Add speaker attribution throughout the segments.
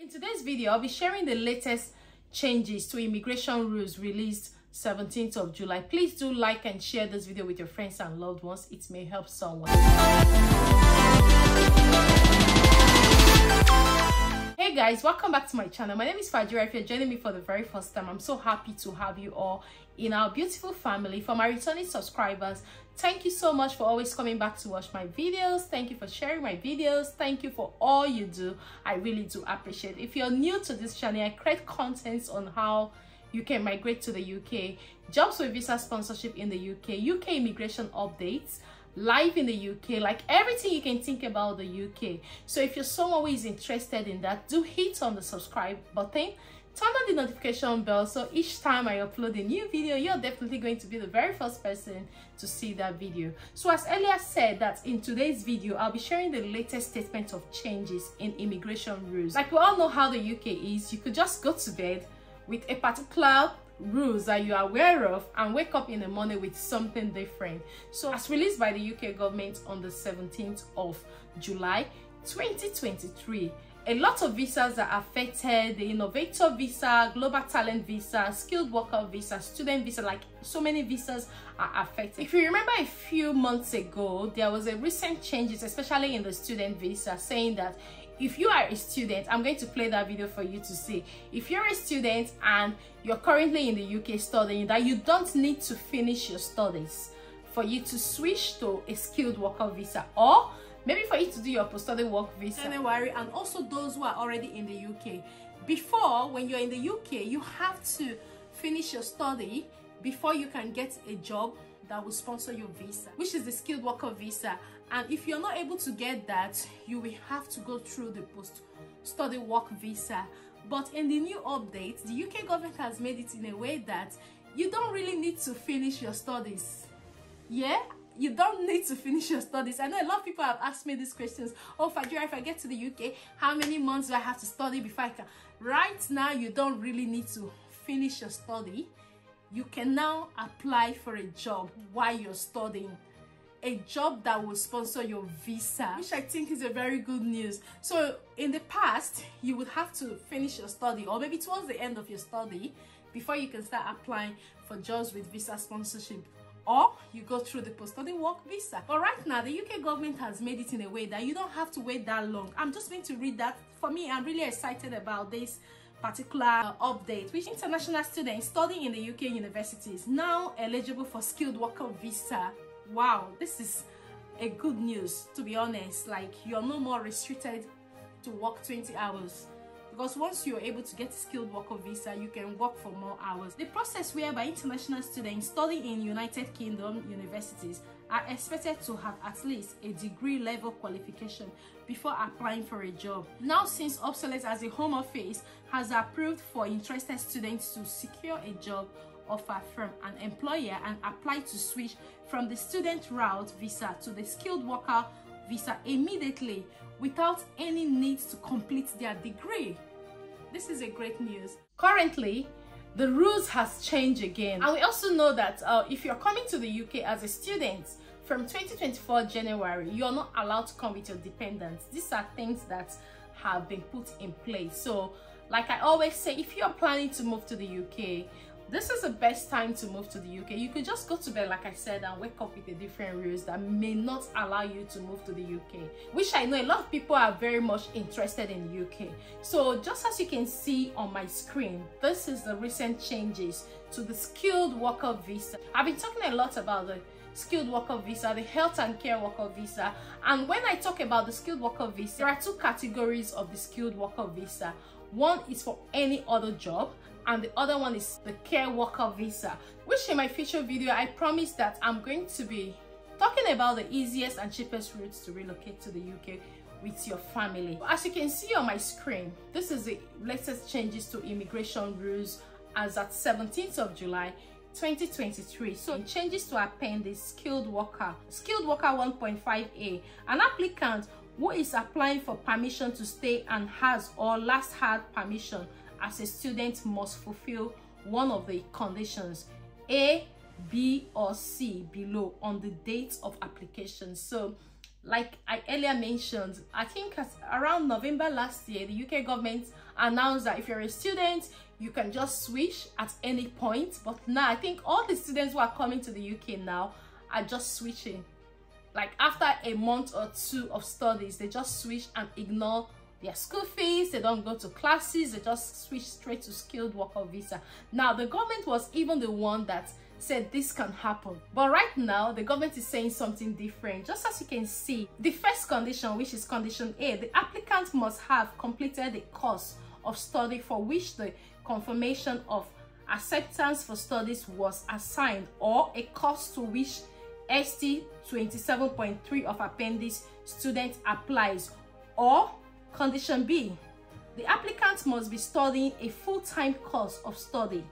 Speaker 1: In today's video, I'll be sharing the latest changes to immigration rules released 17th of July. Please do like and share this video with your friends and loved ones. It may help someone. Hey guys, welcome back to my channel. My name is Fajira. If you're joining me for the very first time, I'm so happy to have you all in our beautiful family. For my returning subscribers, thank you so much for always coming back to watch my videos. Thank you for sharing my videos. Thank you for all you do. I really do appreciate it. If you're new to this channel, I create contents on how you can migrate to the UK, jobs with visa sponsorship in the UK immigration updates, live in the UK, like everything you can think about the UK. So if you're someone who is interested in that, do hit on the subscribe button, turn on the notification bell, so each time I upload a new video, you're definitely going to be the very first person to see that video. So as earlier said, that in today's video I'll be sharing the latest statement of changes in immigration rules. Like we all know how the UK is, you could just go to bed with a particular rules that you are aware of and wake up in the morning with something different. So as released by the UK government on the 17th of July 2023, a lot of visas are affected. The innovator visa, global talent visa, skilled worker visa, student visa, like so many visas are affected. If you remember a few months ago, there was a recent changes, especially in the student visa, saying that if you are a student, I'm going to play that video for you to see. If you're a student and you're currently in the UK studying, that you don't need to finish your studies for you to switch to a skilled worker visa, or maybe for you to do your post-study work visa. Don't worry. And also those who are already in the UK. Before, when you're in the UK, you have to finish your study before you can get a job that will sponsor your visa, which is the skilled worker visa. And if you're not able to get that, you will have to go through the post-study work visa. But in the new update, the UK government has made it in a way that you don't really need to finish your studies. Yeah, you don't need to finish your studies. I know a lot of people have asked me these questions. Oh, Fajira, if I get to the UK, how many months do I have to study before I can? Right now, you don't really need to finish your study. You can now apply for a job while you're studying, a job that will sponsor your visa, which I think is a very good news. So in the past, you would have to finish your study, or maybe towards the end of your study, before you can start applying for jobs with visa sponsorship, or you go through the post-study work visa. But right now, the UK government has made it in a way that you don't have to wait that long. I'm just going to read that. For me, I'm really excited about this particular update, which international students studying in the UK universities now eligible for skilled worker visa. Wow, this is a good news, to be honest. Like, you're no more restricted to work 20 hours, because once you're able to get a skilled worker visa, you can work for more hours. The process whereby international students studying in United Kingdom universities are expected to have at least a degree level qualification before applying for a job. Now, since Obsolete as a Home Office has approved for interested students to secure a job offer from an employer and apply to switch from the student route visa to the skilled worker visa immediately without any need to complete their degree. This is a great news. Currently, the rules has changed again, and we also know that if you're coming to the UK as a student from 2024 January, you're not allowed to come with your dependents. These are things that have been put in place. So like I always say, if you're planning to move to the UK, this is the best time to move to the UK. You could just go to bed, like I said, and wake up with the different rules that may not allow you to move to the UK, which I know a lot of people are very much interested in the UK. So just as you can see on my screen, this is the recent changes to the skilled worker visa. I've been talking a lot about the skilled worker visa, the health and care worker visa, and when I talk about the skilled worker visa, there are two categories of the skilled worker visa. One is for any other job, and the other one is the care worker visa, which in my future video I promise that I'm going to be talking about the easiest and cheapest routes to relocate to the UK with your family. As you can see on my screen, this is the latest changes to immigration rules as at 17th of July 2023. So changes to appendix skilled worker 1.5a. An applicant who is applying for permission to stay and has or last had permission as a student must fulfill one of the conditions A, B, or C below on the date of application. So Like I earlier mentioned, I think around November last year, the UK government announced that if you're a student, you can just switch at any point. But now I think all the students who are coming to the UK now are just switching. Like after a month or two of studies, they just switch and ignore their school fees. They don't go to classes. They just switch straight to skilled worker visa. Now the government was even the one that said this can happen, but right now the government is saying something different. Just as you can see, the first condition, which is condition A, the applicant must have completed the course of study for which the confirmation of acceptance for studies was assigned, or a course to which ST 27.3 of appendix student applies. Or condition B, the applicant must be studying a full-time course of study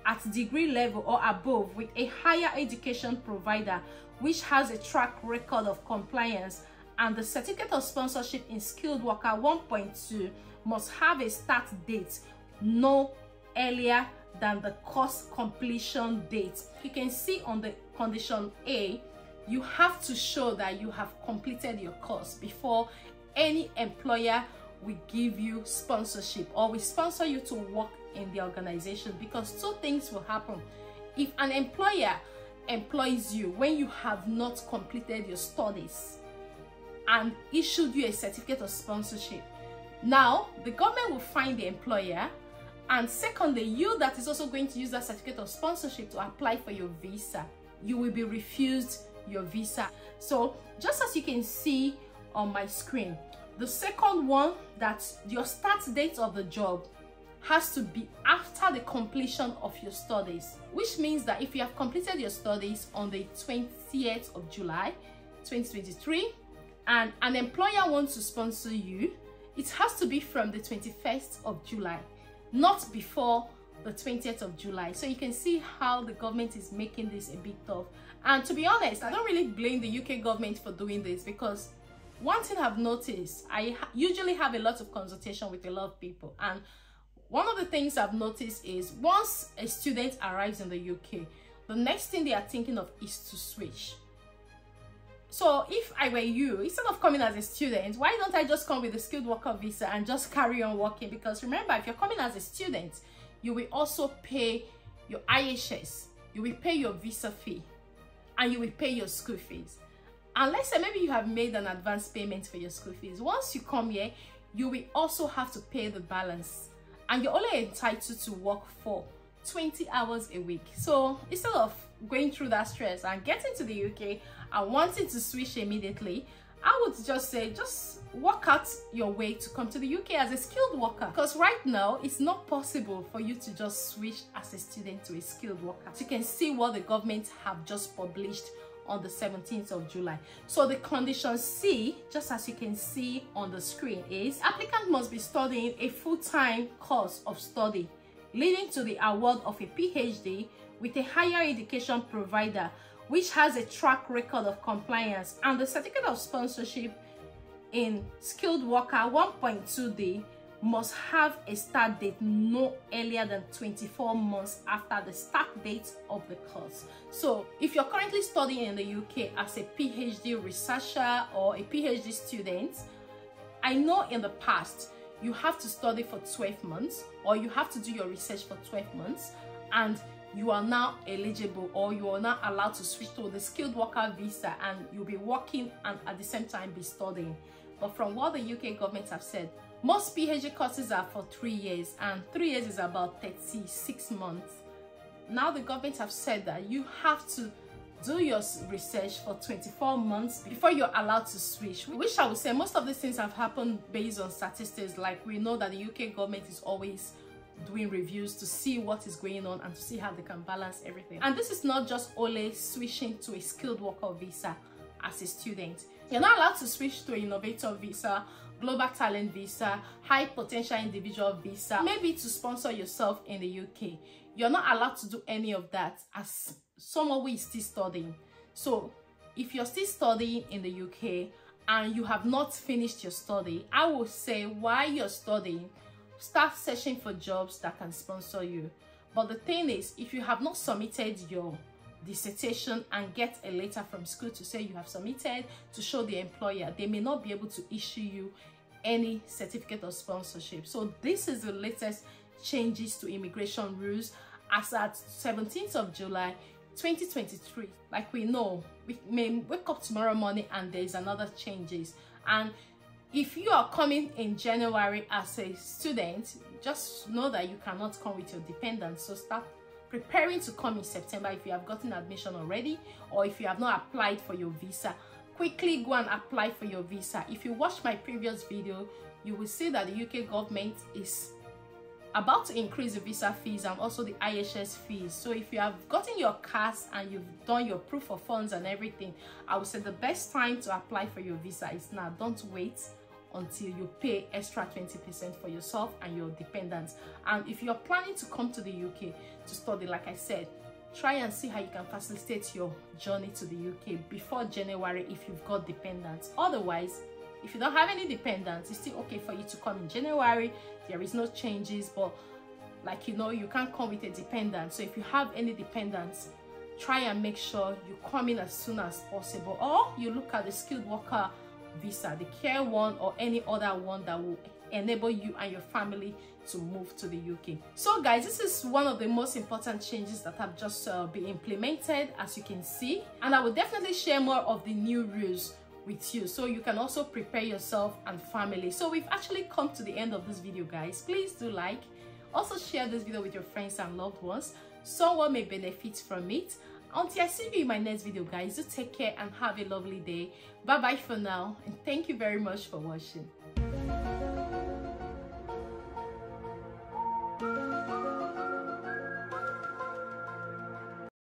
Speaker 1: at degree level or above with a higher education provider which has a track record of compliance, and the certificate of sponsorship in skilled worker 1.2 must have a start date no earlier than the course completion date. You can see on the condition A, you have to show that you have completed your course before any employer will give you sponsorship or will sponsor you to work in the organization, because two things will happen. If an employer employs you when you have not completed your studies and issued you a certificate of sponsorship, now the government will find the employer, and secondly, you that is also going to use that certificate of sponsorship to apply for your visa, you will be refused your visa. So just as you can see on my screen, the second one, that your start date of the job has to be after the completion of your studies, which means that if you have completed your studies on the 20th of July 2023 and an employer wants to sponsor you, it has to be from the 21st of July, not before the 20th of July. So you can see how the government is making this a bit tough. And to be honest, I don't really blame the UK government for doing this, because one thing I've noticed, I usually have a lot of consultation with a lot of people, and one of the things I've noticed is once a student arrives in the UK, the next thing they are thinking of is to switch. So if I were you, instead of coming as a student, why don't I just come with a skilled worker visa and just carry on working? Because remember, if you're coming as a student, you will also pay your IHS, you will pay your visa fee, and you will pay your school fees. And let's say maybe you have made an advance payment for your school fees. Once you come here, you will also have to pay the balance. And you're only entitled to work for 20 hours a week. So instead of going through that stress and getting to the UK and wanting to switch immediately, I would just say, just work out your way to come to the UK as a skilled worker. Because right now, it's not possible for you to just switch as a student to a skilled worker. So you can see what the government have just published on the 17th of July. So the condition C, just as you can see on the screen, is applicant must be studying a full-time course of study leading to the award of a PhD with a higher education provider which has a track record of compliance, and the certificate of sponsorship in skilled worker 1.2D must have a start date no earlier than 24 months after the start date of the course. So if you're currently studying in the UK as a PhD researcher or a PhD student, I know in the past you have to study for 12 months or you have to do your research for 12 months, and you are now eligible, or you are now allowed to switch to the skilled worker visa, and you'll be working and at the same time be studying. But from what the UK government have said, most PhD courses are for 3 years, and 3 years is about 36 months. Now the government have said that you have to do your research for 24 months before you're allowed to switch, which I would say most of these things have happened based on statistics. Like, we know that the UK government is always doing reviews to see what is going on and to see how they can balance everything. And this is not just only switching to a skilled worker visa as a student. You're not allowed to switch to an innovator visa, global talent visa, high potential individual visa, maybe to sponsor yourself in the UK. You're not allowed to do any of that as someone who is still studying. So if you're still studying in the UK and you have not finished your study, I would say while you're studying, start searching for jobs that can sponsor you. But the thing is, if you have not submitted your dissertation and get a letter from school to say you have submitted to show the employer, they may not be able to issue you any certificate of sponsorship. So this is the latest changes to immigration rules as at 17th of July 2023. Like we know, we may wake up tomorrow morning and there is another changes. And if you are coming in January as a student, just know that you cannot come with your dependents. So start preparing to come in September if you have gotten admission already, or if you have not applied for your visa, quickly go and apply for your visa. If you watch my previous video, you will see that the UK government is about to increase the visa fees and also the IHS fees. So if you have gotten your CAS and you've done your proof of funds and everything, I would say the best time to apply for your visa is now. Don't wait until you pay extra 20% for yourself and your dependents. And if you're planning to come to the UK to study, like I said, try and see how you can facilitate your journey to the UK before January if you've got dependents. Otherwise, if you don't have any dependents, it's still okay for you to come in January. There is no changes, but like you know, you can't come with a dependent. So if you have any dependents, try and make sure you come in as soon as possible, or you look at the skilled worker visa, the care one, or any other one that will enable you and your family to move to the UK. So guys, this is one of the most important changes that have just been implemented, as you can see, and I will definitely share more of the new rules with you so you can also prepare yourself and family. So we've actually come to the end of this video, guys. Please do like, also share this video with your friends and loved ones. Someone may benefit from it. Until I see you in my next video, guys, do take care and have a lovely day. Bye bye for now, and thank you very much for watching.